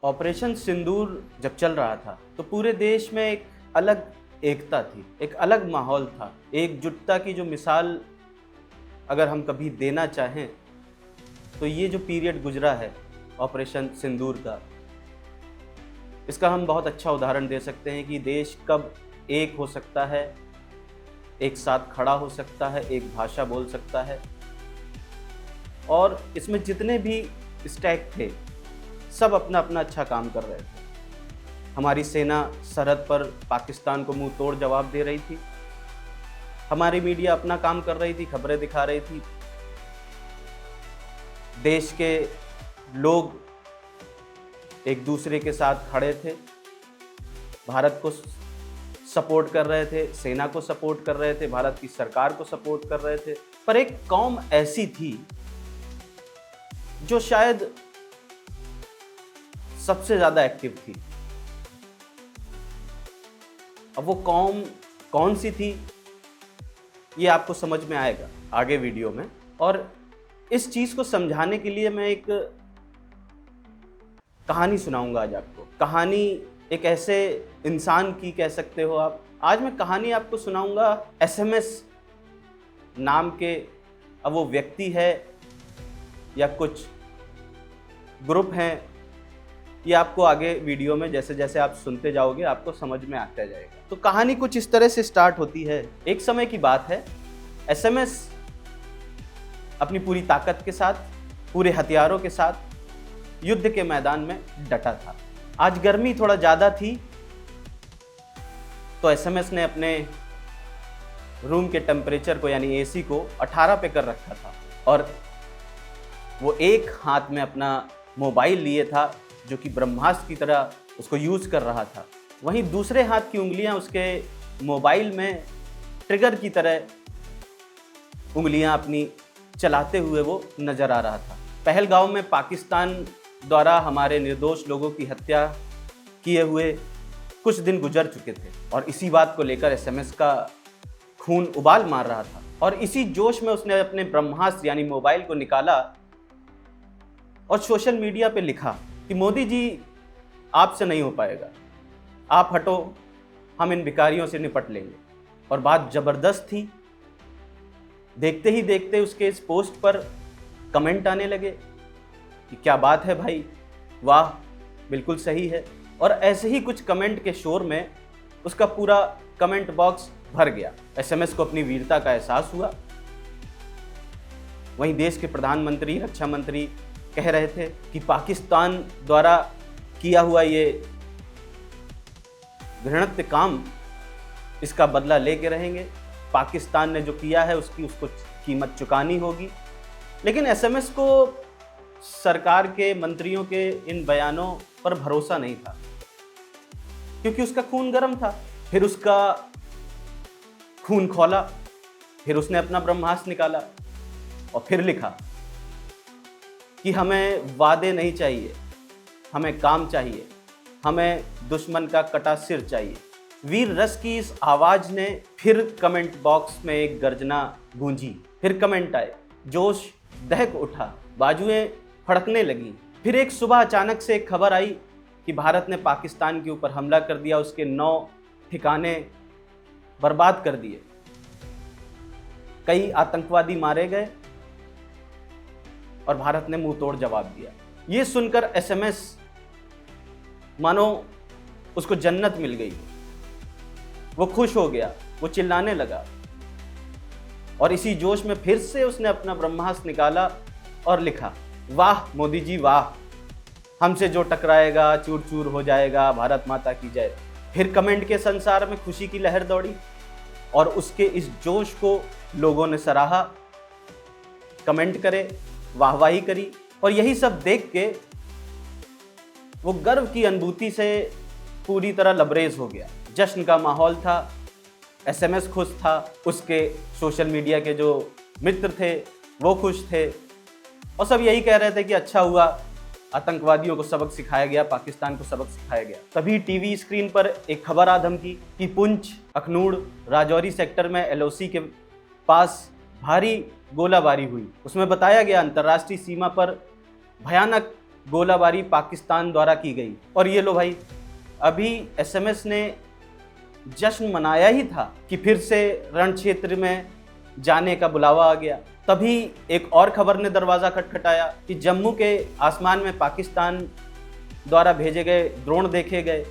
Operation सिंदूर जब चल रहा था तो पूरे देश में एक अलग एकता थी, एक अलग माहौल था। एकजुटता की जो मिसाल अगर हम कभी देना चाहें तो ये जो पीरियड गुजरा है ऑपरेशन सिंदूर का, इसका हम बहुत अच्छा उदाहरण दे सकते हैं कि देश कब एक हो सकता है, एक साथ खड़ा हो सकता है, एक भाषा बोल सकता है। और इसमें जितने भी स्टैक थे सब अपना अपना अच्छा काम कर रहे थे। हमारी सेना सरहद पर पाकिस्तान को मुंह तोड़ जवाब दे रही थी, हमारी मीडिया अपना काम कर रही थी, खबरें दिखा रही थी। देश के लोग एक दूसरे के साथ खड़े थे, भारत को सपोर्ट कर रहे थे, सेना को सपोर्ट कर रहे थे, भारत की सरकार को सपोर्ट कर रहे थे। पर एक कौम ऐसी थी जो शायद सबसे ज्यादा एक्टिव थी। अब वो कौम कौन सी थी ये आपको समझ में आएगा आगे वीडियो में। और इस चीज को समझाने के लिए मैं एक कहानी सुनाऊंगा आज आपको। कहानी एक ऐसे इंसान की कह सकते हो आप। आज मैं कहानी आपको सुनाऊंगा SMS नाम के, अब वो व्यक्ति है या कुछ ग्रुप हैं, ये आपको आगे वीडियो में जैसे जैसे आप सुनते जाओगे आपको समझ में आता जाएगा। तो कहानी कुछ इस तरह से स्टार्ट होती है। एक समय की बात है, SMS अपनी पूरी ताकत के साथ, पूरे हथियारों के साथ युद्ध के मैदान में डटा था। आज गर्मी थोड़ा ज़्यादा थी तो SMS ने अपने रूम के टेम्परेचर को यानी AC को 18 पे कर रखा था और वो एक हाथ में अपना मोबाइल लिए था जो कि ब्रह्मास्त्र की तरह उसको यूज़ कर रहा था। वहीं दूसरे हाथ की उंगलियां उसके मोबाइल में ट्रिगर की तरह उंगलियां अपनी चलाते हुए वो नज़र आ रहा था। पहलगाम में पाकिस्तान द्वारा हमारे निर्दोष लोगों की हत्या किए हुए कुछ दिन गुजर चुके थे और इसी बात को लेकर SMS का खून उबाल मार रहा था। और इसी जोश में उसने अपने ब्रह्मास्त्र यानी मोबाइल को निकाला और सोशल मीडिया पे लिखा कि मोदी जी आपसे नहीं हो पाएगा, आप हटो, हम इन भिखारियों से निपट लेंगे। और बात ज़बरदस्त थी। देखते ही देखते उसके इस पोस्ट पर कमेंट आने लगे कि क्या बात है भाई, वाह, बिल्कुल सही है। और ऐसे ही कुछ कमेंट के शोर में उसका पूरा कमेंट बॉक्स भर गया। SMS को अपनी वीरता का एहसास हुआ। वहीं देश के प्रधानमंत्री, रक्षा मंत्री कह रहे थे कि पाकिस्तान द्वारा किया हुआ ये घृणित काम, इसका बदला लेके रहेंगे। पाकिस्तान ने जो किया है उसको कीमत चुकानी होगी। लेकिन SMS को सरकार के मंत्रियों के इन बयानों पर भरोसा नहीं था क्योंकि उसका खून गर्म था। फिर उसका खून खौला, फिर उसने अपना ब्रह्मास्त्र निकाला और फिर लिखा कि हमें वादे नहीं चाहिए, हमें काम चाहिए, हमें दुश्मन का कटा सिर चाहिए। वीर रस की इस आवाज़ ने फिर कमेंट बॉक्स में एक गर्जना गूंजी। फिर कमेंट आए, जोश दहक उठा, बाजुएं फड़कने लगी। फिर एक सुबह अचानक से एक खबर आई कि भारत ने पाकिस्तान के ऊपर हमला कर दिया, उसके 9 ठिकाने बर्बाद कर दिए, कई आतंकवादी मारे गए और भारत ने मुंह तोड़ जवाब दिया। ये सुनकर SMS मानो उसको जन्नत मिल गई। वो खुश हो गया, वो चिल्लाने लगा और इसी जोश में फिर से उसने अपना ब्रह्मास्त्र निकाला और लिखा, वाह मोदी जी वाह, हमसे जो टकराएगा चूर चूर हो जाएगा, भारत माता की जय। फिर कमेंट के संसार में खुशी की लहर दौड़ी और उसके इस जोश को लोगों ने सराहा, कमेंट करे, वाहवाही करी। और यही सब देख के वो गर्व की अनुभूति से पूरी तरह लबरेज हो गया। जश्न का माहौल था, SMS खुश था, उसके सोशल मीडिया के जो मित्र थे वो खुश थे और सब यही कह रहे थे कि अच्छा हुआ, आतंकवादियों को सबक सिखाया गया, पाकिस्तान को सबक सिखाया गया। तभी टीवी स्क्रीन पर एक खबर आ धमकी कि पुंछ, अखनूर, राजौरी सेक्टर में LOC के पास भारी गोलाबारी हुई। उसमें बताया गया अंतर्राष्ट्रीय सीमा पर भयानक गोलाबारी पाकिस्तान द्वारा की गई। और ये लो भाई, अभी एसएमएस ने जश्न मनाया ही था कि फिर से रण क्षेत्र में जाने का बुलावा आ गया। तभी एक और खबर ने दरवाज़ा खटखटाया कि जम्मू के आसमान में पाकिस्तान द्वारा भेजे गए ड्रोन देखे गए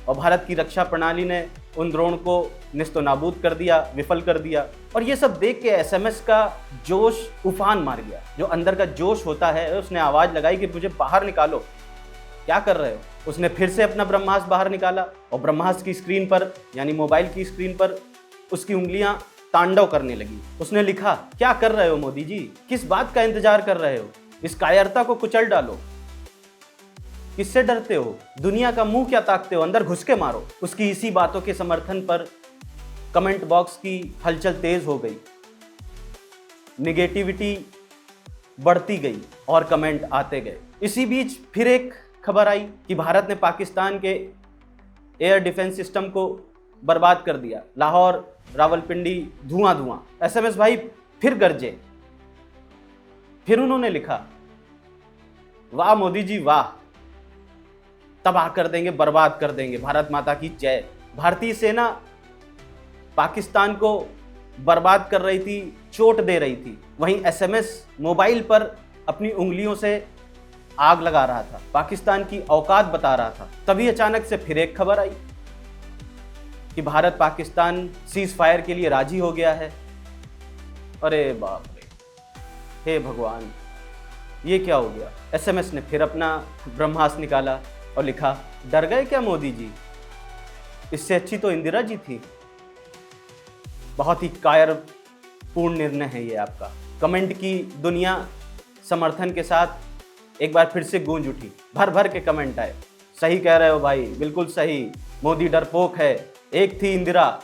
और भारत की रक्षा प्रणाली ने उन ड्रोन को निस्तो नाबूद कर दिया, विफल कर दिया। और ये सब देख के एसएमएस का जोश उफान मार गया। जो अंदर का जोश होता है, उसने आवाज़ लगाई कि मुझे बाहर निकालो, क्या कर रहे हो। उसने फिर से अपना ब्रह्मास्त्र बाहर निकाला और ब्रह्मास्त्र की स्क्रीन पर, यानी मोबाइल की स्क्रीन पर, उसकी उंगलियां तांडव करने लगी। उसने लिखा, क्या कर रहे हो मोदी जी, किस बात का इंतजार कर रहे हो, इस कायरता को कुचल डालो, किससे डरते हो, दुनिया का मुंह क्या ताकते हो, अंदर घुस के मारो। उसकी इसी बातों के समर्थन पर कमेंट बॉक्स की हलचल तेज हो गई, निगेटिविटी बढ़ती गई और कमेंट आते गए। इसी बीच फिर एक खबर आई कि भारत ने पाकिस्तान के एयर डिफेंस सिस्टम को बर्बाद कर दिया। लाहौर, रावलपिंडी धुआं धुआं। एसएमएस भाई फिर गरजे। फिर उन्होंने लिखा, वाह मोदी जी वाह, तबाह कर देंगे, बर्बाद कर देंगे, भारत माता की जय। भारतीय सेना पाकिस्तान को बर्बाद कर रही थी, चोट दे रही थी। वहीं एसएमएस मोबाइल पर अपनी उंगलियों से आग लगा रहा था, पाकिस्तान की औकात बता रहा था। तभी अचानक से फिर एक खबर आई कि भारत पाकिस्तान सीज फायर के लिए राजी हो गया है। अरे बाप रे, हे भगवान, ये क्या हो गया। एसएमएस ने फिर अपना ब्रह्मास्त्र निकाला और लिखा, डर गए क्या मोदी जी, इससे अच्छी तो इंदिरा जी थी। बहुत ही कायरपूर्ण निर्णय है ये आपका। कमेंट की दुनिया समर्थन के साथ एक बार फिर से गूंज उठी, भर भर के कमेंट आए, सही कह रहे हो भाई, बिल्कुल सही, मोदी डरपोक है, एक थी इंदिरा,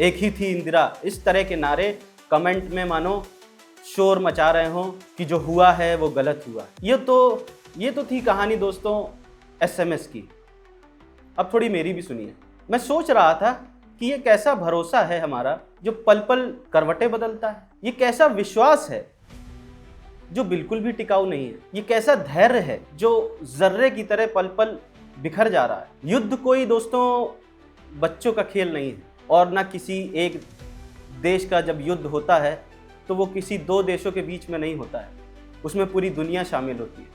एक ही थी इंदिरा। इस तरह के नारे कमेंट में मानो शोर मचा रहे हो कि जो हुआ है वो गलत हुआ। ये तो थी कहानी दोस्तों एसएमएस की। अब थोड़ी मेरी भी सुनिए। मैं सोच रहा था कि ये कैसा भरोसा है हमारा जो पल पल करवटें बदलता है। ये कैसा विश्वास है जो बिल्कुल भी टिकाऊ नहीं है। ये कैसा धैर्य है जो जर्रे की तरह पल पल बिखर जा रहा है। युद्ध कोई दोस्तों बच्चों का खेल नहीं है, और ना किसी एक देश का जब युद्ध होता है तो वो किसी दो देशों के बीच में नहीं होता है, उसमें पूरी दुनिया शामिल होती है।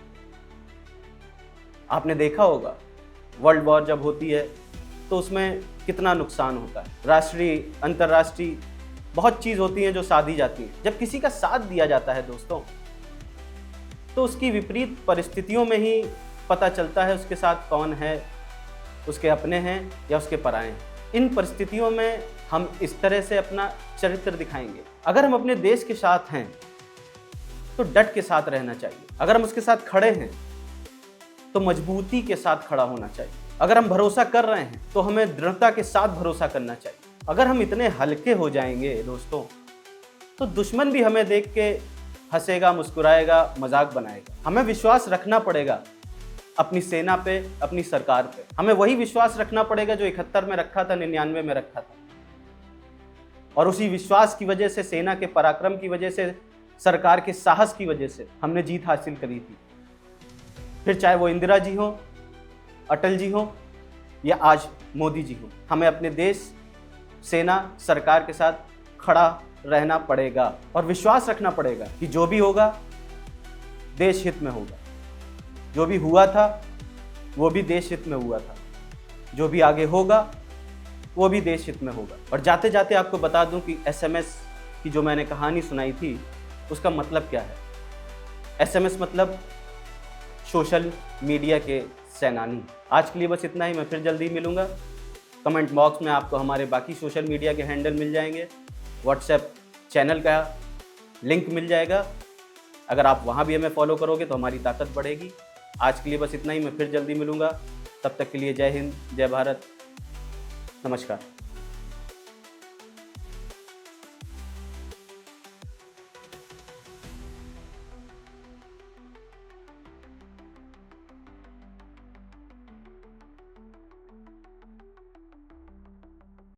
आपने देखा होगा वर्ल्ड वॉर जब होती है तो उसमें कितना नुकसान होता है। राष्ट्रीय, अंतर्राष्ट्रीय बहुत चीज़ होती हैं जो साधी जाती हैं। जब किसी का साथ दिया जाता है दोस्तों, तो उसकी विपरीत परिस्थितियों में ही पता चलता है उसके साथ कौन है, उसके अपने हैं या उसके पराए हैं। इन परिस्थितियों में हम इस तरह से अपना चरित्र दिखाएंगे। अगर हम अपने देश के साथ हैं तो डट के साथ रहना चाहिए। अगर हम उसके साथ खड़े हैं तो मजबूती के साथ खड़ा होना चाहिए। अगर हम भरोसा कर रहे हैं तो हमें दृढ़ता के साथ भरोसा करना चाहिए। अगर हम इतने हल्के हो जाएंगे दोस्तों, तो दुश्मन भी हमें देख के हंसेगा, मुस्कुराएगा, मजाक बनाएगा। हमें विश्वास रखना पड़ेगा अपनी सेना पे, अपनी सरकार पे। हमें वही विश्वास रखना पड़ेगा जो 71 में रखा था, 99 में रखा था। और उसी विश्वास की वजह से, सेना के पराक्रम की वजह से, सरकार के साहस की वजह से हमने जीत हासिल करी थी। फिर चाहे वो इंदिरा जी हो, अटल जी हो या आज मोदी जी हो, हमें अपने देश, सेना, सरकार के साथ खड़ा रहना पड़ेगा और विश्वास रखना पड़ेगा कि जो भी होगा देश हित में होगा। जो भी हुआ था वो भी देश हित में हुआ था, जो भी आगे होगा वो भी देश हित में होगा। और जाते जाते आपको बता दूं कि एसएमएस की जो मैंने कहानी सुनाई थी उसका मतलब क्या है। एसएमएस मतलब सोशल मीडिया के सेनानी। आज के लिए बस इतना ही। मैं फिर जल्दी मिलूंगा। कमेंट बॉक्स में आपको हमारे बाकी सोशल मीडिया के हैंडल मिल जाएंगे, व्हाट्सएप चैनल का लिंक मिल जाएगा। अगर आप वहाँ भी हमें फॉलो करोगे तो हमारी ताकत बढ़ेगी। आज के लिए बस इतना ही। मैं फिर जल्दी मिलूंगा। तब तक के लिए जय हिंद, जय भारत, नमस्कार।